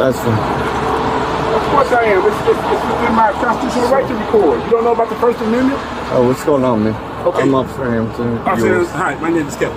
That's fine. Of course I am. It's within my constitutional right to record. You don't know about the First Amendment? Oh, what's going on, man? Okay. I'm Officer Hamilton. Officer, hi, my name is Kevin.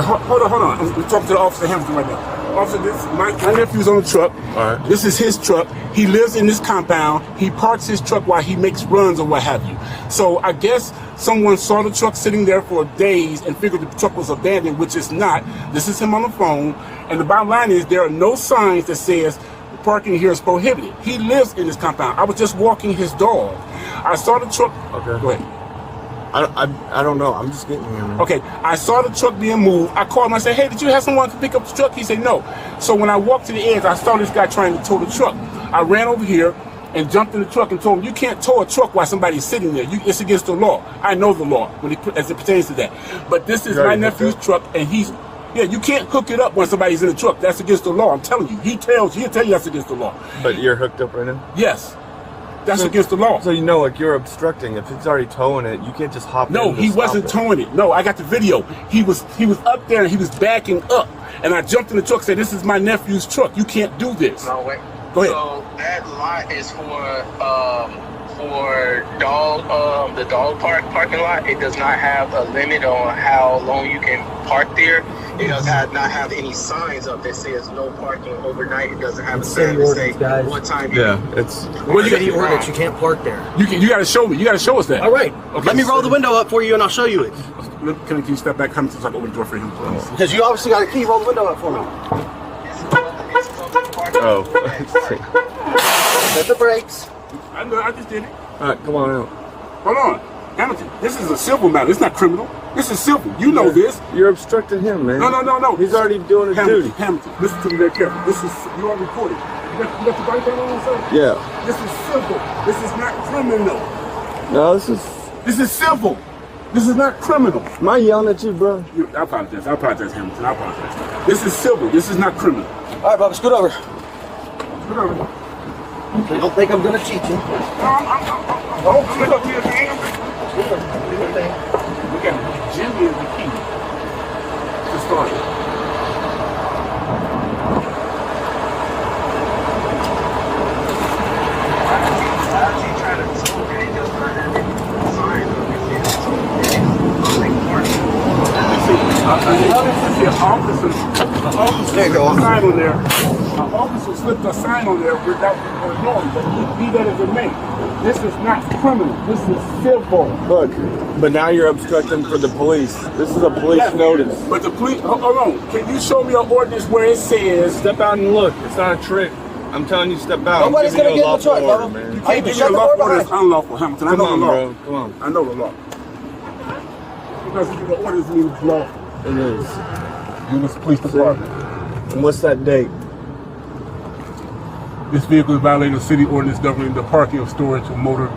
Hold on. I'm talking to the Officer Hamilton right now. Officer, my nephew's on the truck. All right. This is his truck. He lives in this compound. He parks his truck while he makes runs or what have you. So I guess someone saw the truck sitting there for days and figured the truck was abandoned, which is not. This is him on the phone. And the bottom line is there are no signs that says parking here is prohibited. He lives in this compound. I was just walking his dog. I saw the truck. Okay. Go ahead. I don't know. I'm just getting here, man. Okay, I saw the truck being moved. I called him. I said, hey, did you have someone to pick up the truck? He said, no. So when I walked to the edge, I saw this guy trying to tow the truck. I ran over here and jumped in the truck and told him, you can't tow a truck while somebody's sitting there. It's against the law. I know the law as it pertains to that. But this is my nephew's truck, and you can't hook it up when somebody's in the truck. That's against the law. I'm telling you. He'll tell you that's against the law. But you're hooked up right now? Yes. That's against the law. So you know, like, you're obstructing. If it's already towing it, you can't just hop in. No, he wasn't towing it. No, I got the video. He was up there and he was backing up. And I jumped in the truck and said, this is my nephew's truck. You can't do this. No, wait. Go ahead. So that lot is for the dog parking lot. It does not have a limit on how long you can park there. It does not have any signs up that says no parking overnight. It doesn't have a sign that says what time. It's city ordinance. You can't park there. You got to show me. You got to show us that. All right. Okay, Let me roll the window up for you, and I'll show you it. Can you step back? Come so I can open the door for him, please. Because you obviously got a key. Roll the window up for me. oh. Set the brakes. I know. I just did it. All right, come on out. Hold on, Hamilton. This is a civil matter. It's not criminal. This is civil. You know this. You're obstructing him, man. No. He's already doing his duty. Hamilton, listen to me very carefully. This is, you are recording. You got your bike on, sir? Yeah. This is civil. This is not criminal. No, This is civil. This is not criminal. Am I yelling at you, bro? I apologize, Hamilton. I apologize. This is civil. This is not criminal. All right, Bubba, scoot over. Scoot over. I don't think I'm going to cheat you. I'm scoot up here, man. Look at me. Jimmy is the key to start it. There you go. An officer slipped a sign on there without knowing, but be that as it may, this is not criminal. This is civil. Look, but now you're obstructing for the police. This is a police notice. But the police, hold on. Can you show me an ordinance where it says Step out and look. It's not a trick. I'm telling you, step out. Nobody's going to get in the truck, order, Bubba. man. you can't give me a lawful order that's unlawful, Hamilton? I know the law. Bro. Come on. I know the law. Because the orders means lawful. It is. Euless Police Department. And what's that date? This vehicle is violating the city ordinance governing the parking of storage of motor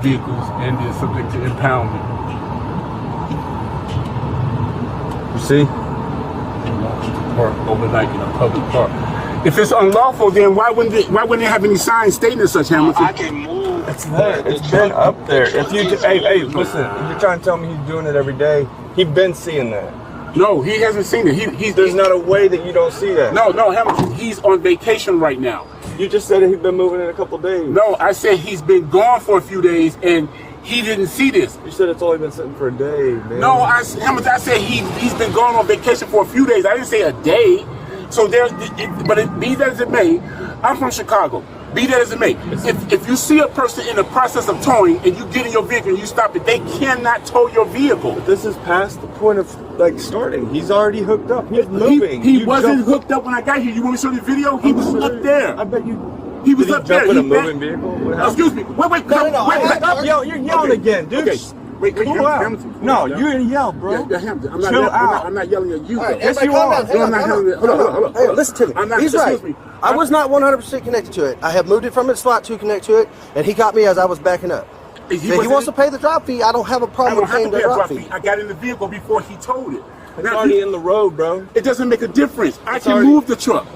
vehicles and is subject to impoundment. You see? Park overnight in a public park. If it's unlawful, then why wouldn't it have any signs stating as such, Hamilton? I can move. It's there. It's been up there. If you hey, listen. If you're trying to tell me he's doing it every day, he's been seeing that. No, he hasn't seen it. There's not a way that you don't see that. No, Hamilton. He's on vacation right now. You just said he's been moving in a couple days. No, I said he's been gone for a few days and he didn't see this. You said it's only been sitting for a day, man. No, Hamilton, I said he's been gone on vacation for a few days. I didn't say a day. So be that as it may, I'm from Chicago. Be that as it may, if you see a person in the process of towing and you get in your vehicle and you stop it, they cannot tow your vehicle. But this is past the point of starting. He's already hooked up. He's moving. He wasn't hooked up when I got here. You want me to show you the video? He was up there. I bet you. He was up there. Jump in a moving vehicle? Excuse me. Wait. No. You're yelling again, dude. Okay. Wait, Hamilton. No, you're gonna yell, bro. Yeah, Hamilton. I'm not yelling at you. Right, Yes, you are. Hold on. Hey, listen to me. He's right. I was not 100% connected to it. I have moved it from its slot to connect to it, and he got me as I was backing up. If he wants to pay the drop fee, I don't have a problem with paying the drop fee. I got in the vehicle before he towed it. It's already in the road, bro. It doesn't make a difference. I can move the truck.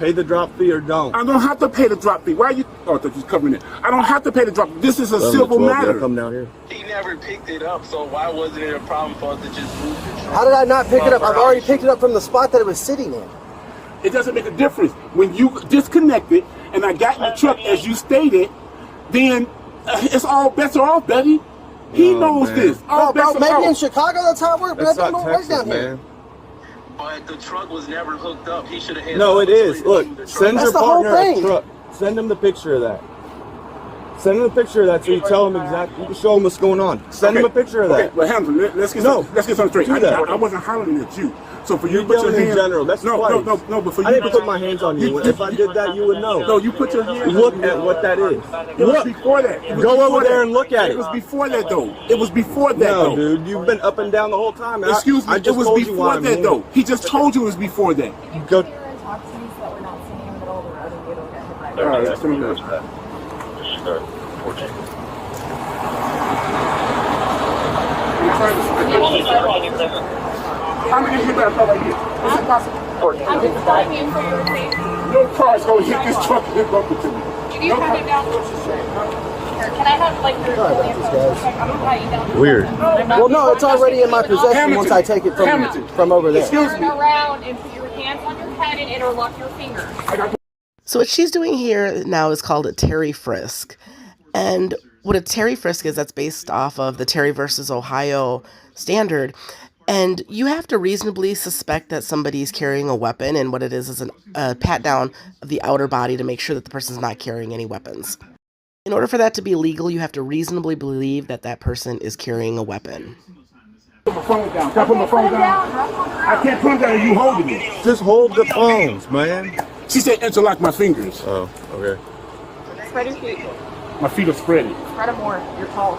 Pay the drop fee or don't. I don't have to pay the drop fee. Why are you? Oh, I thought you was covering it. I don't have to pay the drop fee. This is a civil matter. Come down here. He never picked it up, so why wasn't it a problem for us to just move the truck? How did I not pick it up? I've already picked it up from the spot that it was sitting in. It doesn't make a difference. When you disconnected and I got in the truck as you stated, then it's all bets are off, Betty. He knows this. All bets are maybe off. in Chicago that's how it works, but that don't work down here. But the truck was never hooked up. He should have had. No, it is. Look, send your partner a truck. Send him the picture of that. Send him a picture of that so you tell him exactly. You can show him what's going on. Send him a picture of that. Okay, well, Hamilton, let's get something straight. I wasn't hollering at you. So for you to put your hands in general, that's no, but for you I didn't put my hands on you. If I did that, you would know. No, you put your hands. Look at what that is. It was before that. Go over there and look at it. It was before that, though. It was before that, no, though. Dude, you've been up and down the whole time. Excuse me, it was before that, though. He just told you it was before that. Go. All right, that's what I'm doing. How many people have right here? Is it possible? I'm just telling you for your safety. No car's going to hit this truck and hook up to me. Can you turn it down? Can I have like your I'm gonna write you down. Weird. Well, no, it's already in my possession once I take it from over there. Turn around and put your hands on your head and interlock your fingers. So what she's doing here now is called a Terry frisk. And what a Terry frisk is, that's based off of the Terry versus Ohio standard. And you have to reasonably suspect that somebody's carrying a weapon, and what it is a pat down of the outer body to make sure that the person's not carrying any weapons. In order for that to be legal, you have to reasonably believe that that person is carrying a weapon. Put my phone down. Can I put my phone down? I can't put it down. You holding it. Just hold the phones, man. She said interlock my fingers. Oh, okay. Spread your feet. My feet are spreading. Spread them more. You're tall.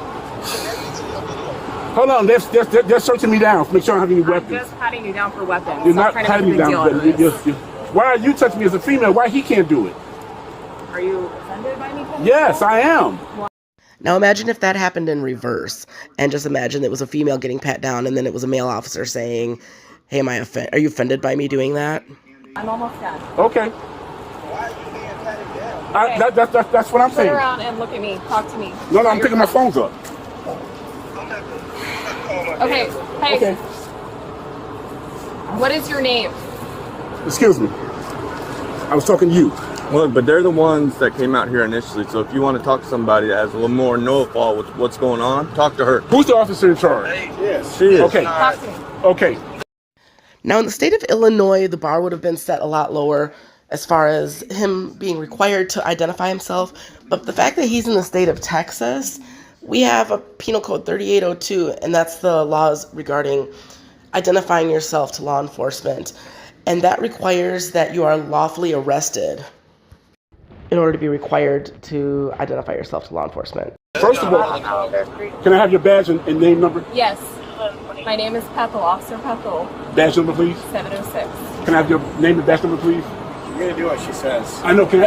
Hold on, they're searching me down. Make sure I don't have any weapons. I'm just patting you down for weapons. You're not patting me down. Why are you touching me as a female? Why he can't do it? Are you offended by me? Yes, I am. Now imagine if that happened in reverse, and just imagine it was a female getting pat down, and then it was a male officer saying, "Hey, are you offended by me doing that?" I'm almost done. Okay. That's what I'm saying. Turn around and look at me. Talk to me. No, I'm picking my phones up. Okay. Hey. Okay. What is your name? Excuse me. I was talking to you. Look, but they're the ones that came out here initially. So if you want to talk to somebody that has a little more know-all with what's going on, talk to her. Who's the officer in charge? Yes, she is. Okay. Talk to me. Okay. Now in the state of Illinois, the bar would have been set a lot lower as far as him being required to identify himself. But the fact that he's in the state of Texas, we have a Penal Code 3802, and that's the laws regarding identifying yourself to law enforcement. And that requires that you are lawfully arrested in order to be required to identify yourself to law enforcement. First of all, can I have your badge and name number? Yes. My name is Pethel, Officer Pethel. Badge number, please. 706. Can I have your name and badge number, please? You're going to do what she says. I know. Can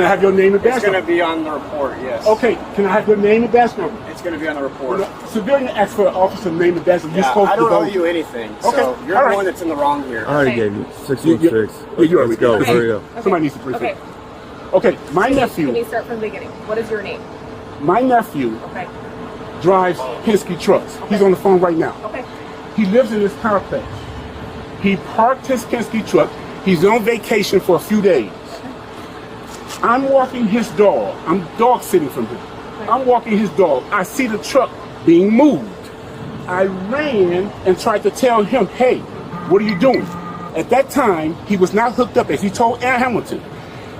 I have your name and badge It's going to be on the report, yes. Okay. Can I have your name and badge number? It's going to be on the report. Civilian asks for an officer name and badge number. Yeah, I don't owe you anything. So Okay. you're the one that's in the wrong here. I already gave you 616. Yeah, you already Let's go. did. Hurry up. Somebody needs to brief Okay. it. Okay. My nephew. Let me start from the beginning. What is your name? My nephew Okay. drives Penske trucks. He's on the phone right now. Okay. He lives in this complex. He parked his Penske truck. He's on vacation for a few days. I'm walking his dog. I'm dog sitting from him. I'm walking his dog. I see the truck being moved. I ran and tried to tell him, hey, what are you doing? At that time, he was not hooked up. As he told Aaron Hamilton,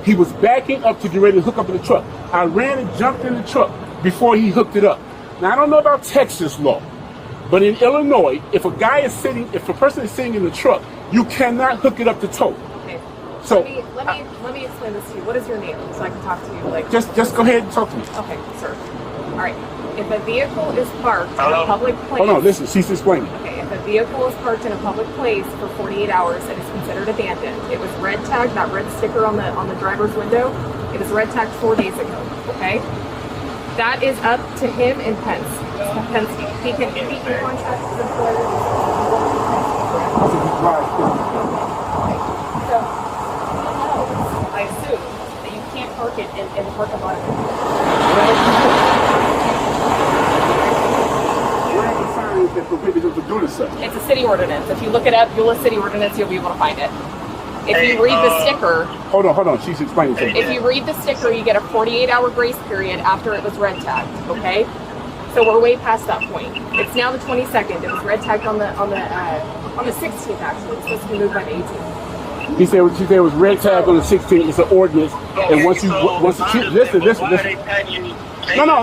he was backing up to get ready to hook up in the truck. I ran and jumped in the truck before he hooked it up. Now, I don't know about Texas law, but in Illinois, if a person is sitting in the truck, you cannot hook it up to tow. Okay. So let me explain this to you. What is your name so I can talk to you? Like just go ahead and talk to me. Okay, sir. All right. If a vehicle is parked in a public place. Hold on, listen. She's explaining. Okay. If a vehicle is parked in a public place for 48 hours, it is considered abandoned. It was red tagged, that red sticker on the driver's window. It was red tagged 4 days ago. Okay. That is up to him and Penske. He can contact his employer. So, I assume that you can't park it in the parking lot. Where are the signs that prohibit him from doing such? It's a city ordinance. If you look it up, Euless City Ordinance, you'll be able to find it. If you read the sticker... Hold on. She's explaining to me. If you read the sticker, you get a 48-hour grace period after it was red tagged, okay? So we're way past that point. It's now the 22nd. It was red tagged on the 16th, actually. It's supposed to be moved by the 18th. She said it was red tagged on the 16th. It's an ordinance. And once you listen. No.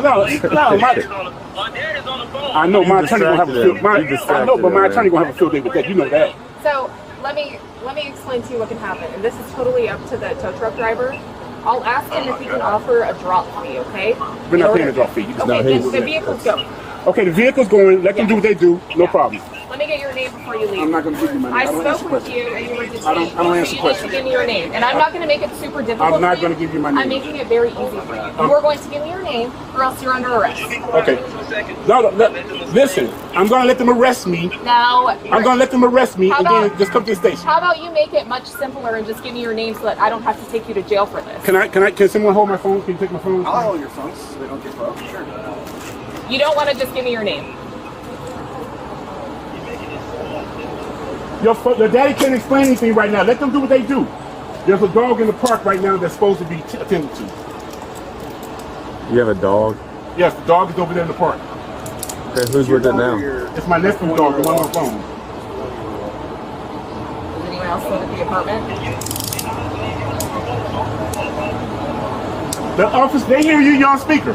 I know my attorney gonna have a field. I know, but my attorney gonna have a field day with that. You know that. So let me explain to you what can happen, and this is totally up to the tow truck driver. I'll ask him if he can offer a drop fee. Okay? We're not paying a drop fee. Okay, then the vehicles go. Okay, the vehicle's going. Let them do what they do. No problem. Let me get your name before you leave. I'm not going to give you my name. I spoke with you and you were detained. I don't answer so you questions. need to give me your name. And I'm not going to make it super difficult. I'm not going to give you my name. I'm making it very easy for you. You are going to give me your name or else you're under arrest. Okay. No, listen. I'm going to let them arrest me. Now. I'm going to let them arrest me and then just come to the station. How about you make it much simpler and just give me your name so that I don't have to take you to jail for this? Can someone hold my phone? Can you take my phone? I'll hold your phone so they don't get broke. Sure. You don't want to just give me your name. Your daddy can't explain anything right now. Let them do what they do. There's a dog in the park right now that's supposed to be attended to. You have a dog? Yes, the dog is over there in the park. Okay, who's with it now? It's my nephew's dog, the one on the phone. Does anyone else live at the apartment? The office, they hear you, you're on speaker.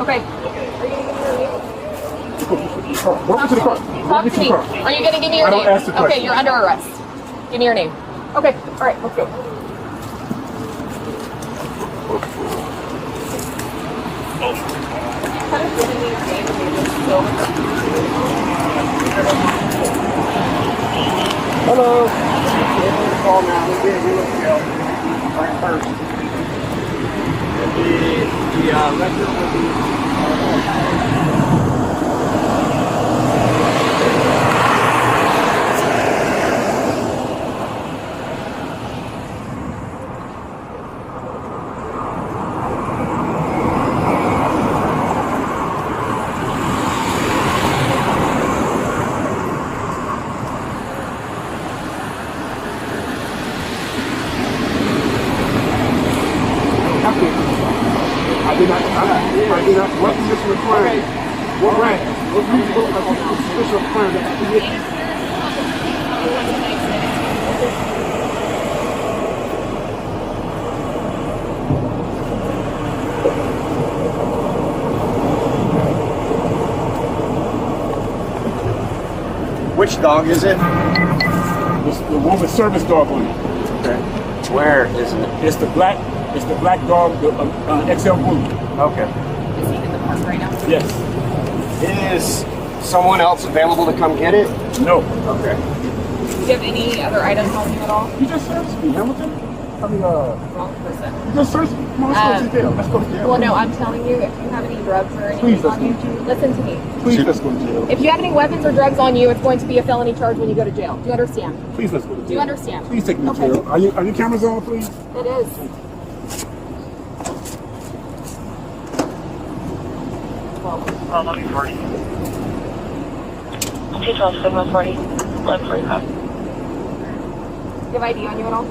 Okay. Are you going to give me your name? Welcome to the car. Talk to me. Are you going to give me your name? I don't ask the question. Okay, you're under arrest. Give me your name. Okay, all right, let's go. Hello. Call now. We'll get you in jail. Right first. The record will be. I did not. What is this requiring? What right? What is this requiring? Which dog is it? It's the one with service dog on it. Okay. Where is it? It's the black dog, the XL Blue. Okay. Is he in the park right now? Yes. Is someone else available to come get it? No. Okay. Do you have any other items on you at all? You just searched me, Hamilton. Wrong person. You just searched me. Come on, let's go to jail. Let's go to jail. Well, no, I'm telling you, if you have any drugs or Please, anything on you, let's go to jail. listen to me. Please, let's go to jail. If you have any weapons or drugs on you, it's going to be a felony charge when you go to jail. Do you understand? Please, let's go to jail. Do you understand? Please take me to Okay. jail. Are your cameras on, please? It is. Oh, 1140. 212, 740, 1145. Do you have ID on you at all?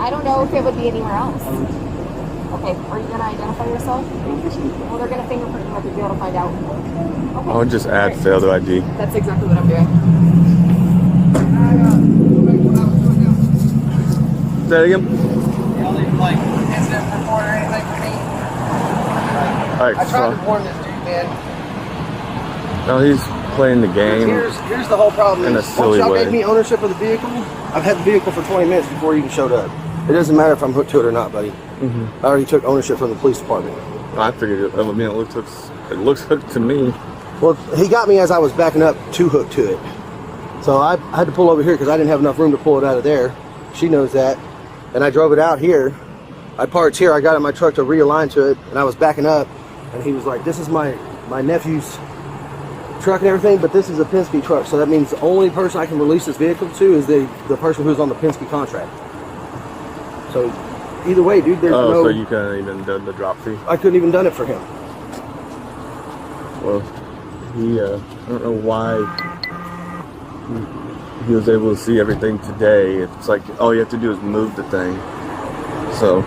I don't know if it would be anywhere else. Okay, are you going to identify yourself? Well, they're going to fingerprint you at the jail to find out. Okay. I would just add failed ID. That's exactly what I'm doing. Say that again? Like, incident report or anything for me? Alright, I tried so, to warn this dude, man. no, he's playing the game. Here's the whole problem. In a Once silly y'all way. gave me ownership of the vehicle, I've had the vehicle for 20 minutes before you even showed up. It doesn't matter if I'm hooked to it or not, buddy. I already took ownership from the police department. I figured it. I mean, it looks hooked to me. Well, he got me as I was backing up to hook to it. So I had to pull over here because I didn't have enough room to pull it out of there. She knows that. And I drove it out here. I parked here. I got in my truck to realign to it. And I was backing up. And he was like, this is my nephew's truck and everything, but this is a Penske truck. So that means the only person I can release this vehicle to is the person who's on the Penske contract. So either way, dude, there's no... so you couldn't even done the drop fee? I couldn't even done it for him. Well, he, I don't know why he was able to see everything today. It's like all you have to do is move the thing. So,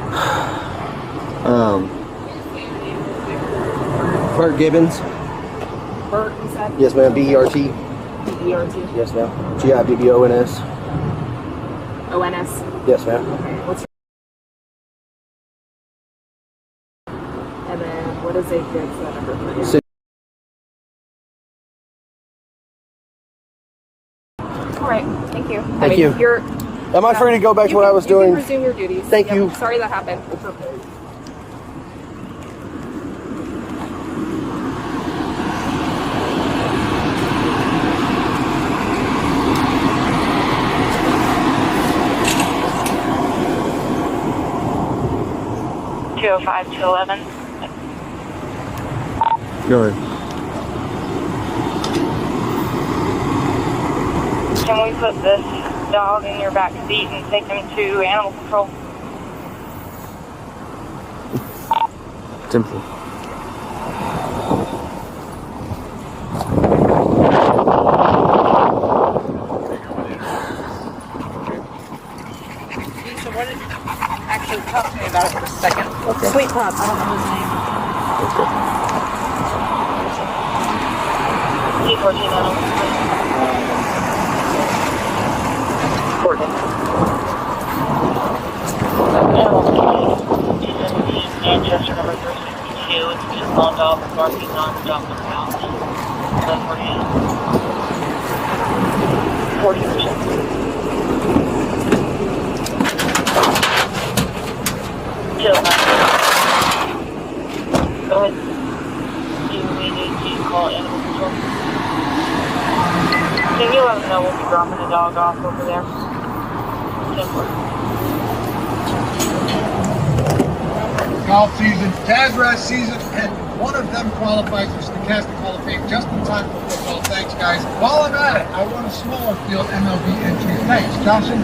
Bert Gibbons. Bert, you said? Yes, ma'am. B-E-R-T. B-E-R-T. Yes, ma'am. G-I-B-B-O-N-S. O-N-S. Yes, ma'am. Okay. What's your... And then what is a good phone number for you? All right. Thank you. Thank you. Am I free to go back to what I was doing? You can resume your duties. Thank you. Sorry that happened. It's okay. $205-211. go ahead. Can we put this dog in your back seat and take him to animal control? Simple. So what did actually talk to me about it for a second? Okay. Sweet Pop, I don't know his name. T14 animal control. Manchester number 362. It's just long dog barking non-stop on the house. 40%. Chill, go ahead. Do we need to call animal control? Can you let them know we'll be dropping the dog off over there? Simple. Golf season, Tazraz season, and one of them qualifies for the Casting Hall of Fame just in time for football. Thanks, guys. While I'm at it, I want a smaller field MLB entry. Thanks, Johnson.